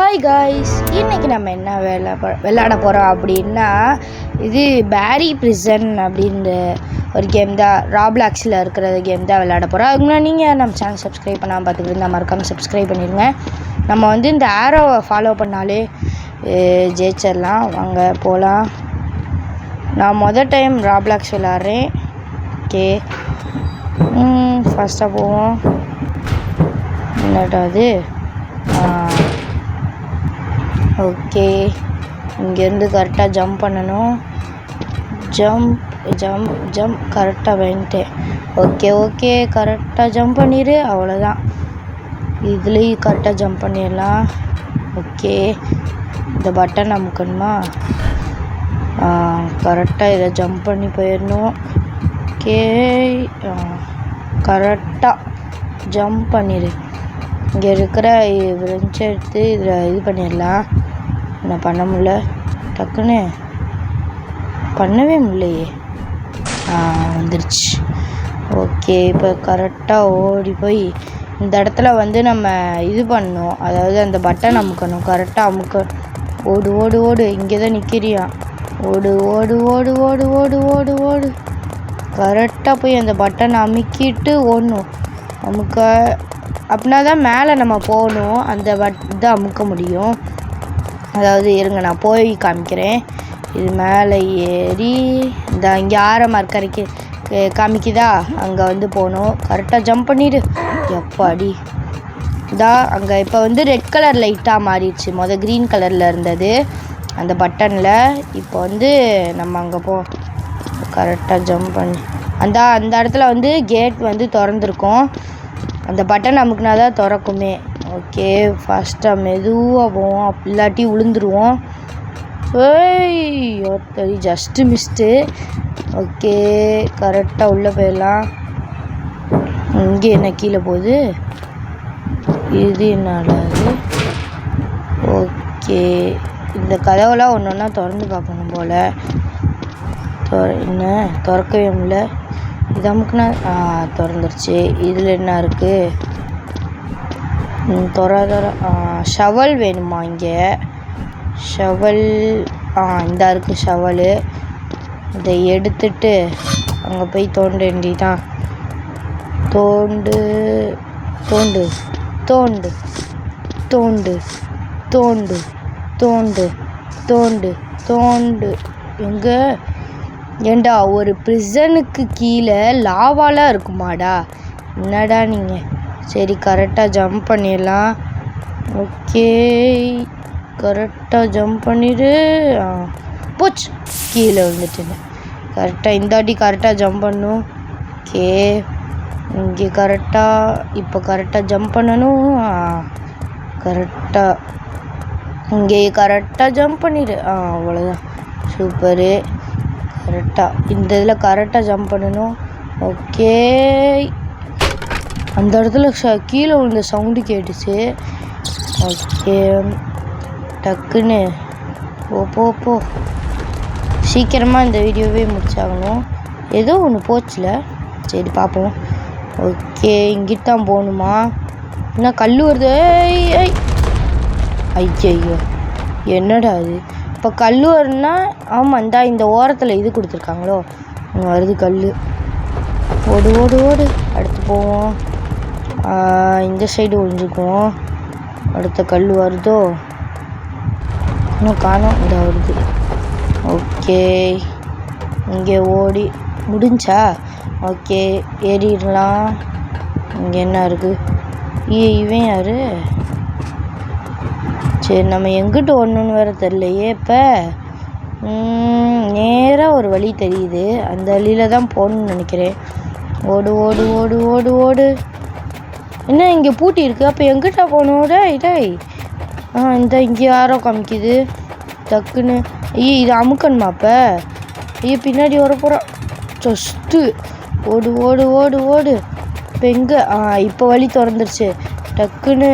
Hi guys, இன்றைக்கி நம்ம என்ன விளையாட போகிறோம் அப்படின்னா, இது பேரி பிரிசன் அப்படின்ற ஒரு கேம் தான். ராப்ளாக்ஸில் இருக்கிற கேம் தான் விளையாட போகிறோம். அதுக்கு முன்னாடி நீங்கள் நம்ம சேனல் சப்ஸ்கிரைப் பண்ணாமல் பார்த்துக்கிட்டு இருந்தால் மறக்காமல் சப்ஸ்கிரைப் பண்ணிடுங்க. நம்ம இந்த ஆரோவை ஃபாலோ பண்ணாலே ஜெயிச்சிடலாம். வாங்க போகலாம். நான் டைம் ராப்ளாக்ஸ் விளையாடுறேன். ஓகே, ஃபஸ்ட்டாக போவோம். என்னடாது? ஓகே, இங்கேருந்து கரெக்டாக ஜம்ப் பண்ணணும். ஜம்ப் கரெக்டாக வந்துட்டேன். ஓகே கரெக்டாக ஜம்ப் பண்ணிடு. அவ்வளோதான், இதுலேயும் கரெக்டாக ஜம்ப் பண்ணிடலாம். ஓகே, இந்த பட்டன் அமுக்கணுமா? கரெக்டாக இதை ஜம்ப் பண்ணி போயிடணும். ஓகே, கரெக்டாக ஜம்ப் பண்ணிடு. இங்கே இருக்கிற விரஞ்சி எடுத்து இதில் இது பண்ணிடலாம். நான் பண்ண முடியல, டக்குன்னு பண்ணவே முடியலையே. வந்துருச்சு. ஓகே, இப்போ கரெக்டாக ஓடி போய் இந்த இடத்துல நம்ம இது பண்ணணும். அதாவது அந்த பட்டன் அமுக்கணும். கரெக்டாக அமுக்க. ஓடு ஓடு ஓடு, இங்கே தான் நிற்கிறியா? ஓடு ஓடு ஓடு ஓடு ஓடு ஓடு ஓடு. கரெக்டாக போய் அந்த பட்டனை அமுக்கிட்டு ஓடணும். அப்படின்னா தான் மேலே நம்ம போகணும். அந்த இதை அமுக்க முடியும். அதாவது இருங்க, நான் போய் காமிக்கிறேன். இது மேலே ஏறி இந்த இங்கே ஆரமார்க்கரைக்கு காமிக்குதா, அங்கே போகணும். கரெக்டாக ஜம்ப் பண்ணிவிடு. எப்பாடி அங்கே இப்போ ரெட் கலர் லைட்டாக மாறிடுச்சு. க்ரீன் கலரில் இருந்தது அந்த பட்டனில். இப்போ நம்ம அங்கே கரெக்டாக ஜம்ப் பண்ணி அந்த இடத்துல கேட் திறந்துருக்கும். அந்த பட்டன் அமுக்குனா தான் திறக்குமே. ஓகே, ஃபஸ்ட்டாக மெதுவாக போவோம், இல்லாட்டி விழுந்துருவோம். ஏய், ஜஸ்ட்டு மிஸ்டு. ஓகே, கரெக்டாக உள்ளே போயிடலாம். இங்கே என்ன கீழே போகுது? இது என்னது? ஓகே, இந்த கதவெல்லாம் ஒன்று ஒன்றா திறந்து பார்க்கணும் போல். என்ன திறக்கவே முடியல. இது அமுக்குனா திறந்துருச்சு. இதில் என்ன இருக்குது? ஷவல் வேணுமா? இங்கே ஷவல் இந்த இருக்குது ஷவலு. இதை எடுத்துட்டு அங்கே போய் தோண்ட வேண்டியதான். தோண்டு தோண்டு தோண்டு தோண்டு தோண்டு தோண்டு தோண்டு தோண்டு. எங்கே ஏண்டா, ஒரு பிரிசனுக்கு கீழே லாவாலாம் இருக்குமாடா? என்னடா நீங்கள்? சரி, கரெக்டாக ஜம்ப் பண்ணிடலாம். ஓகே, கரெக்டாக ஜம்ப் பண்ணிடு. போச்சு, கீழே விழுந்துட்டு. கரெக்டாக இந்த வாட்டி கரெக்டாக ஜம்ப் பண்ணணும். ஓகே, இங்கே இப்போ கரெக்டாக ஜம்ப் பண்ணணும். கரெக்டாக இங்கே கரெக்டாக ஜம்ப் பண்ணிடு. அவ்வளோதான், சூப்பரு. கரெக்டாக இந்த இதில் கரெக்டாக ஜம்ப் பண்ணணும். ஓகே, அந்த இடத்துல கீழே விழுந்த சவுண்டு கேட்டுச்சு. ஓகே, டக்குன்னு போ சீக்கிரமாக இந்த வீடியோவே முடிச்சாகணும். ஏதோ ஒன்று போச்சுல. சரி, பார்ப்போம். ஓகே, இங்கிட்ட தான் போகணுமா? என்ன கல் வருது? ஐயோ, என்னடா அது? இப்போ கல் வருன்னா ஆமாம், இந்த ஓரத்தில் இது கொடுத்துருக்காங்களோ, வருது கல். ஓடு ஓடு ஓடு. அடுத்து போவோம். இந்த சைடு ஒழிஞ்சுக்குவோம். அடுத்த கல் வருதோ? இன்னும் காணோம். இந்த வருது. ஓகே, இங்கே ஓடி முடிஞ்சா? ஓகே, ஏறிடலாம். இங்கே என்ன இருக்குது? இவன் யார்? சரி, நம்ம எங்கிட்ட ஒன்றுன்னு வேறு தெரியலையே. இப்போ நேராக ஒரு வழி தெரியுது, அந்த வழியில் தான் போகணுன்னு நினைக்கிறேன். ஓடு ஓடு ஓடு ஓடு ஓடு. என்ன இங்கே பூட்டி இருக்குது? அப்போ எங்கிட்ட போகணும்? டேய் இங்கே யாரோ காமிக்குது. டக்குன்னு இது அமுக்கணுமா? அப்போ பின்னாடி வர போகிறான். ஜஸ்ட்டு ஓடு ஓடு ஓடு ஓடு. இப்போ எங்கே? இப்போ வழி திறந்துருச்சு. டக்குன்னு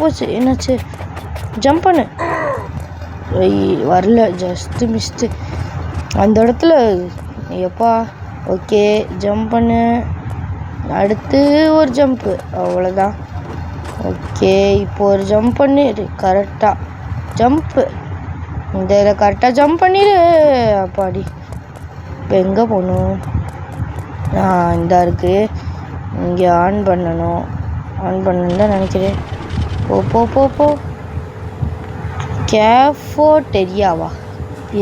போச்சு. என்னாச்சு? ஜம்ப் பண்ணு. வரல, ஜஸ்ட்டு மிஸ்டு. அந்த இடத்துல எப்பா. ஓகே, ஜம்ப் பண்ணு. அடுத்து ஒரு ஜம்ப்பு. அவ்வளோதான். ஓகே, இப்போ ஒரு ஜம்ப் பண்ணிடு. கரெக்டாக ஜம்ப்பு. இந்த இதில் கரெக்டாக ஜம்ப் பண்ணிடு. அப்பாடி. இப்போ எங்கே போகணும்? இந்த இருக்குது. இங்கே ஆன் பண்ணணும். ஆன் பண்ணணும் தான் நினைக்கிறேன். போ போ போ போ. கேஃபோடெரியாவா?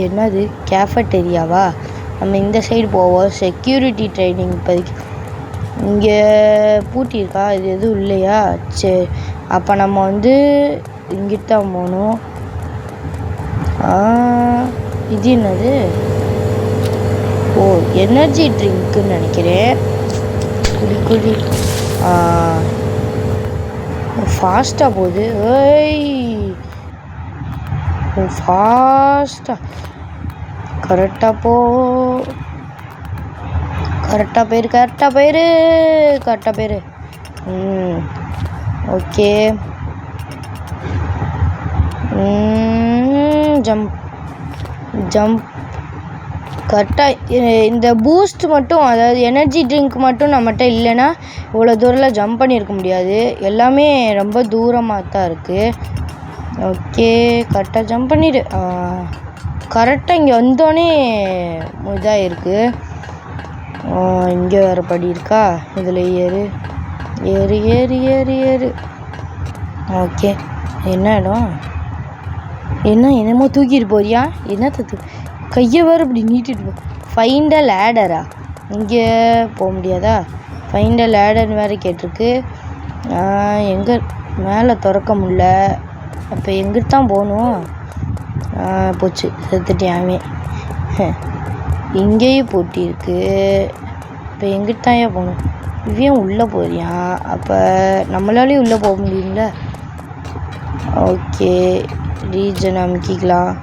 என்னது கேஃபடெரியாவா? நம்ம இந்த சைடு போவோம். செக்யூரிட்டி ட்ரைனிங் இப்போதைக்கு இங்கே பூட்டியிருக்கா? இது எதுவும் இல்லையா? சரி, அப்போ நம்ம வந்து இங்கிட்ட தான் போகணும். இது என்னது? ஓ, எனர்ஜி ட்ரிங்க்குன்னு நினைக்கிறேன். குடி குடி. ஃபாஸ்ட்டாக போகுது. ஃபாஸ்ட்டாக கரெக்டாக போ. கரெக்டாக போயிரு. கரெக்டாக போயிரு. கரெக்டாக போயிரு. ஓகே. Jump jump. கரெக்டாக இந்த பூஸ்ட் மட்டும், அதாவது எனர்ஜி ட்ரிங்க் மட்டும் நம்மகிட்ட இல்லைன்னா இவ்வளோ தூரத்தில் ஜம்ப் பண்ணியிருக்க முடியாது. எல்லாமே ரொம்ப தூரமாக தான் இருக்குது. ஓகே, கரெக்டாக ஜம்ப் பண்ணிடு. கரெக்டாக இங்கே வந்தோடனே இதாக இருக்குது. இங்கே வேறு படி இருக்கா? இதில் ஏறு ஏறு ஏறு ஏறு ஏறு. ஓகே, என்ன இடம்? என்னமோ தூக்கிட்டு போறியா? என்னத்த கையை வேறு இப்படி நீட்டிட்டு போ. ஃபைண்ட் அ லேடரா? இங்கே போக முடியாதா? ஃபைண்ட் அ லேடர்னு வேறு கேட்டிருக்கு. எங்கே மேலே திறக்க முடில. அப்போ எங்கிட்ட தான் போகணும்? போச்சு, செத்துட்டியாமே. இங்கேயும் போட்டி இருக்கு. இப்போ எங்கிட்ட தான் ஏன் போகணும்? இவன் உள்ளே போறியான். அப்போ நம்மளாலேயும் உள்ளே போக முடியும்ல. ஓகே, ரீஜன் அமைக்கிக்கலாம்.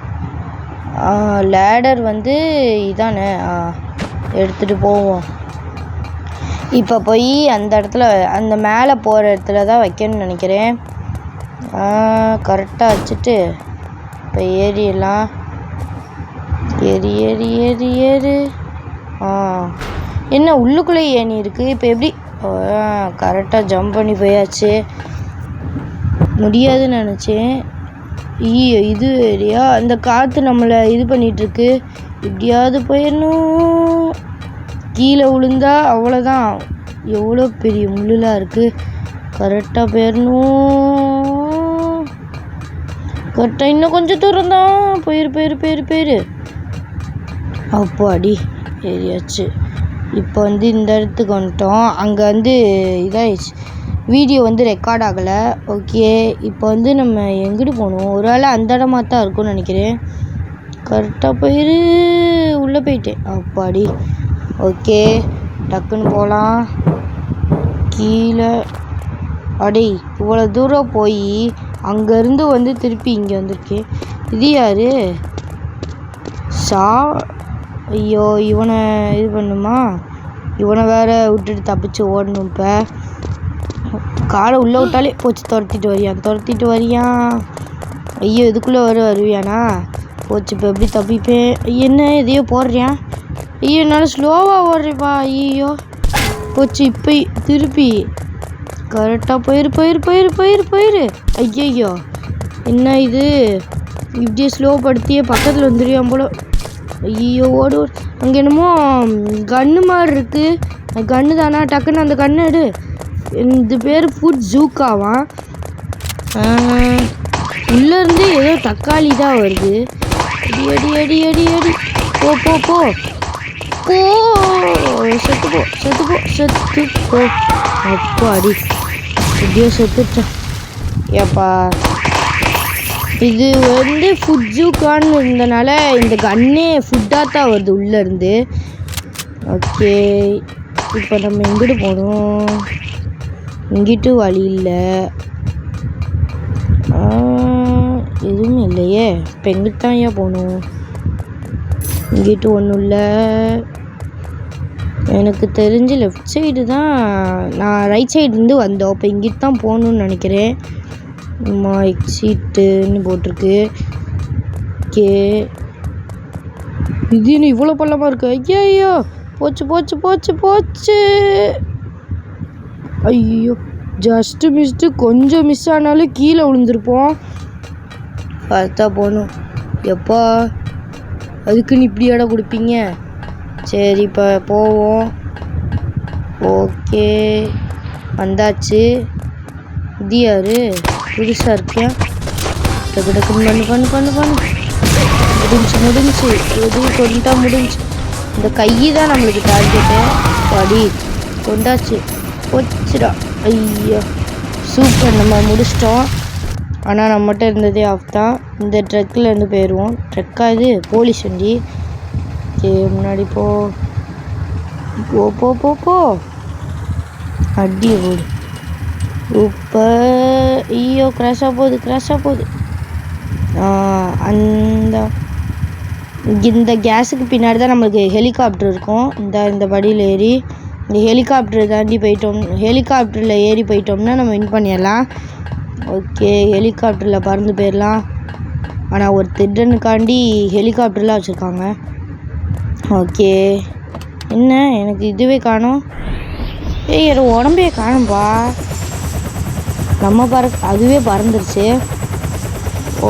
லேடர் வந்து இதானே, எடுத்துகிட்டு போவோம். இப்போ போய் அந்த இடத்துல, அந்த மேலே போகிற இடத்துல தான் வைக்கணும்னு நினைக்கிறேன். கரெக்டாக வச்சுட்டு இப்போ ஏறிடலாம். ஏறி ஏறி ஏறி ஏறு. என்ன உள்ளுக்குள்ளே ஏணி இருக்குது? இப்போ எப்படி? கரெக்டாக ஜம்ப் பண்ணி போயாச்சு. முடியாதுன்னு நினச்சேன். இது ஏரியா அந்த காற்று நம்மளை இது பண்ணிகிட்ருக்கு. எப்படியாவது போயிடணும். கீழே விழுந்தா அவ்வளோதான். எவ்வளோ பெரிய முள்ளுலாம் இருக்குது. கரெக்டாக போயிடணும். கரெக்டாக இன்னும் கொஞ்சம் தூரம் தான். போயிரு போயிரு போயிரு போயிரு. அப்போ அடி ஏறியாச்சு. இப்போ வந்து இந்த இடத்துக்கு வந்துட்டோம். அங்கே வந்து இதாகிடுச்சு, வீடியோ வந்து ரெக்கார்ட் ஆகலை. ஓகே, இப்போ வந்து நம்ம எங்கிட்டு போகணும்? ஒரு வேளை அந்த இடமா தான் இருக்கும்னு நினைக்கிறேன். கரெக்டாக போயிரு. உள்ளே போயிட்டேன். அப்பாடி. ஓகே, டக்குன்னு போகலாம். கீழே அடே இவ்வளோ தூரம் போய் அங்கேருந்து வந்து திருப்பி இங்கே வந்திருக்கேன். இது யார்? ஐயோ, இவனை இது பண்ணுமா? இவனை வேறு விட்டுட்டு தப்பிச்சு ஓடணும். இப்போ காரை உள்ளே விட்டாலே போச்சு. துரத்திட்டு வரியான். ஐயோ, இதுக்குள்ளே வருவியானா? போச்சு. இப்போ எப்படி தப்பிப்பேன்? என்ன எதையோ போடுறியான்? ஐயோ, என்னால் ஸ்லோவாக ஓடுறேப்பா. ஐயோ, போச்சு. இப்போ திருப்பி கரெக்டாக போயிரு. ஐயோ, என்ன இது? இப்படியே ஸ்லோப்படுத்தியே பக்கத்தில் வந்துடுவான் போல. ஐயோ, ஓடு. அங்கே என்னமோ கன்று மாதிரி இருக்குது. கன்று தானா? டக்குன்னு அந்த கன்று எடு. இது பேர் ஃபுட் ஜூக்காவான். உள்ளேருந்து ஏதோ தக்காளி தான் வருது. அடி அடி அடி அடி அடி. போ போ போ போ. செத்து போ. அப்போ அடி. எப்படியோ செத்துட்டான். ஏப்பா, இது வந்து ஃபுட் ஜூக்கான்னு இருந்தனால இந்த கன்னே ஃபுட்டாக தான் வருது உள்ளேருந்து. ஓகே, இப்போ நம்ம எங்கிட்டு போகணும்? இங்கிட்டு வழி இல்லை. எதுவுமே இல்லையே. இப்போ எங்கிட்ட தான் ஏன் போகணும்? இங்கிட்டு ஒன்றும் இல்லை. எனக்கு தெரிஞ்சு லெஃப்ட் சைடு தான். நான் ரைட் சைடுலேருந்து வந்தோம். இப்போ இங்கிட்டு தான் போகணுன்னு நினைக்கிறேன். எக்ஸிட்டுன்னு போட்டிருக்கு. ஓகே, இது என்ன இவ்வளோ பள்ளமாக இருக்குது? ஐயோ, போச்சு. ஐயோ, ஜஸ்ட்டு மிஸ்ட்டு கொஞ்சம் மிஸ் ஆனாலும் கீழே விழுந்திருப்போம். பார்த்தா போகணும். எப்பா அதுக்குன்னு இப்படி இடம் கொடுப்பீங்க? சரி இப்போ போவோம். ஓகே வந்தாச்சு. இது யாரு புதுசாக இருக்கேன்? டக்கு டக்குன்னு பண்ணு பண்ணு பண்ணு பண்ணு. முடிஞ்சு எதுவும் கொண்டுட்டா முடிஞ்சு. இந்த கை தான் நம்மளுக்கு டார்கெட்டு. படி கொண்டாச்சு போச்சுடா. ஐயோ சூப்பர், நம்ம முடிச்சிட்டோம். ஆனால் நம்மகிட்ட இருந்ததே ஆஃப் தான். இந்த ட்ரக்கில் இருந்து போயிடுவோம். ட்ரக்கா இது போலீஸ் வண்டி. சரி முன்னாடி போ போ போ போ போ அடி ஓடு. இப்போ ஐயோ கிராஷாக போகுது. அந்த இந்த கேஸுக்கு பின்னாடி தான் நம்மளுக்கு ஹெலிகாப்டர் இருக்கும். இந்த படியில் ஏறி இந்த ஹெலிகாப்டரை தாண்டி ஹெலிகாப்டரில் ஏறி போயிட்டோம்னா நம்ம வின் பண்ணிடலாம். ஓகே ஹெலிகாப்டரில் பறந்து போயிடலாம். ஆனால் ஒரு திருடனுக்காண்டி ஹெலிகாப்டர்லாம் வச்சுருக்காங்க. ஓகே என்ன எனக்கு இதுவே காணோம். என் உடம்பே காணும்பா. அதுவே பறந்துருச்சு.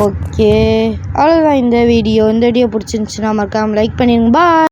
ஓகே அவ்வளோதான் இந்த வீடியோ பிடிச்சிருந்துச்சுன்னா மறக்காமல் லைக் பண்ணிடுங்க. பாய்.